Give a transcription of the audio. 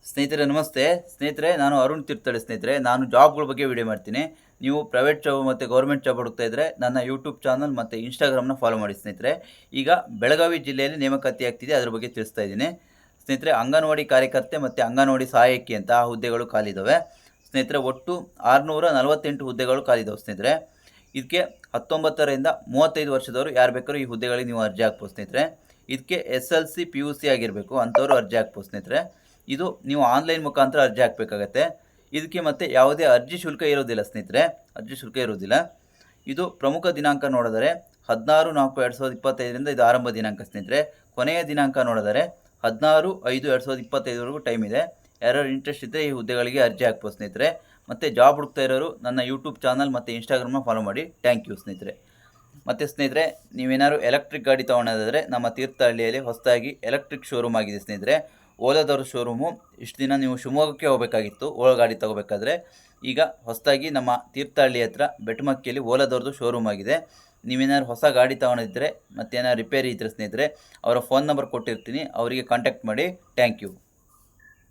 ಸ್ನೇಹಿತರೆ ನಮಸ್ತೆ. ಸ್ನೇಹಿತರೆ ನಾನು ಅರುಣ್ ತೀರ್ಥಹಳ್ಳಿ. ಸ್ನೇಹಿತರೆ ನಾನು ಜಾಬ್ಗಳ ಬಗ್ಗೆ ವಿಡಿಯೋ ಮಾಡ್ತೀನಿ. ನೀವು ಪ್ರೈವೇಟ್ ಜಾಬ್ ಮತ್ತು ಗೌರ್ಮೆಂಟ್ ಜಾಬ್ ಹುಡುಕ್ತಾ ಇದ್ದರೆ ನನ್ನ ಯೂಟ್ಯೂಬ್ ಚಾನಲ್ ಮತ್ತು ಇನ್ಸ್ಟಾಗ್ರಾಮ್ನ ಫಾಲೋ ಮಾಡಿ ಸ್ನೇಹಿತರೆ. ಈಗ ಬೆಳಗಾವಿ ಜಿಲ್ಲೆಯಲ್ಲಿ ನೇಮಕಾತಿ ಆಗ್ತಿದೆ, ಅದ್ರ ಬಗ್ಗೆ ತಿಳಿಸ್ತಾ ಇದ್ದೀನಿ ಸ್ನೇಹಿತರೆ. ಅಂಗನವಾಡಿ ಕಾರ್ಯಕರ್ತೆ ಮತ್ತು ಅಂಗನವಾಡಿ ಸಹಾಯಕಿ ಅಂತ ಆ ಹುದ್ದೆಗಳು ಖಾಲಿದ್ದಾವೆ ಸ್ನೇಹಿತರೆ. ಒಟ್ಟು 648 ಹುದ್ದೆಗಳು ಖಾಲಿದ್ದಾವೆ ಸ್ನೇಹಿತರೆ. ಇದಕ್ಕೆ 19ರಿಂದ 35 ವರ್ಷದವರು ಯಾರು ಬೇಕಾದ್ರೂ ಈ ಹುದ್ದೆಗಳಿಗೆ ನೀವು ಅರ್ಜಿ ಹಾಕ್ಬೋದು ಸ್ನೇಹಿತರೆ. ಇದಕ್ಕೆ SLC PUC ಆಗಿರಬೇಕು ಅಂಥವ್ರು ಅರ್ಜಿ ಹಾಕ್ಬೋದು ಸ್ನೇಹಿತರೆ. ಇದು ನೀವು ಆನ್ಲೈನ್ ಮುಖಾಂತರ ಅರ್ಜಿ ಹಾಕಬೇಕಾಗತ್ತೆ. ಇದಕ್ಕೆ ಮತ್ತೆ ಯಾವುದೇ ಅರ್ಜಿ ಶುಲ್ಕ ಇರೋದಿಲ್ಲ ಸ್ನೇಹಿತರೆ, ಅರ್ಜಿ ಶುಲ್ಕ ಇರೋದಿಲ್ಲ. ಇದು ಪ್ರಮುಖ ದಿನಾಂಕ ನೋಡಿದರೆ 16/4/2025ರಿಂದ ಇದು ಆರಂಭ ದಿನಾಂಕ ಸ್ನೇಹಿತರೆ. ಕೊನೆಯ ದಿನಾಂಕ ನೋಡಿದರೆ 16/5/2025ವರೆಗೂ ಟೈಮ್ ಇದೆ. ಯಾರು ಇಂಟ್ರೆಸ್ಟ್ ಇದ್ದರೆ ಈ ಹುದ್ದೆಗಳಿಗೆ ಅರ್ಜಿ ಹಾಕ್ಬೋದು ಸ್ನೇಹಿತರೆ. ಮತ್ತು ಜಾಬ್ ಹುಡುಕ್ತಾ ಇರೋರು ನನ್ನ ಯೂಟ್ಯೂಬ್ ಚಾನಲ್ ಮತ್ತು ಇನ್ಸ್ಟಾಗ್ರಾಮ್ನ ಫಾಲೋ ಮಾಡಿ. ಥ್ಯಾಂಕ್ ಯು ಸ್ನೇಹಿತರೆ. ಮತ್ತು ಸ್ನೇಹಿತರೆ, ನೀವೇನಾದ್ರು ಎಲೆಕ್ಟ್ರಿಕ್ ಗಾಡಿ ತೊಗೊಳೋದಾದರೆ ನಮ್ಮ ತೀರ್ಥಹಳ್ಳಿಯಲ್ಲಿ ಹೊಸದಾಗಿ ಎಲೆಕ್ಟ್ರಿಕ್ ಶೋರೂಮ್ ಆಗಿದೆ ಸ್ನೇಹಿತರೆ. ಓಲಾದವ್ರ ಶೋರೂಮು. ಇಷ್ಟು ದಿನ ನೀವು ಶಿವಮೊಗ್ಗಕ್ಕೆ ಹೋಗಬೇಕಾಗಿತ್ತು ಓಲಾ ಗಾಡಿ ತೊಗೋಬೇಕಾದ್ರೆ. ಈಗ ಹೊಸದಾಗಿ ನಮ್ಮ ತೀರ್ಥಹಳ್ಳಿ ಹತ್ರ ಬೆಟ್ಟಮಕ್ಕಿಯಲ್ಲಿ ಓಲಾದವ್ರದ್ದು ಶೋರೂಮ್ ಆಗಿದೆ. ನೀವೇನಾದ್ರು ಹೊಸ ಗಾಡಿ ತೊಗೊಂಡಿದ್ದರೆ ಮತ್ತೇನಾದ್ರು ರಿಪೇರಿ ಇದ್ದರೆ ಸ್ನೇಹಿತರೆ, ಅವರ ಫೋನ್ ನಂಬರ್ ಕೊಟ್ಟಿರ್ತೀನಿ, ಅವರಿಗೆ ಕಾಂಟ್ಯಾಕ್ಟ್ ಮಾಡಿ. Thank you.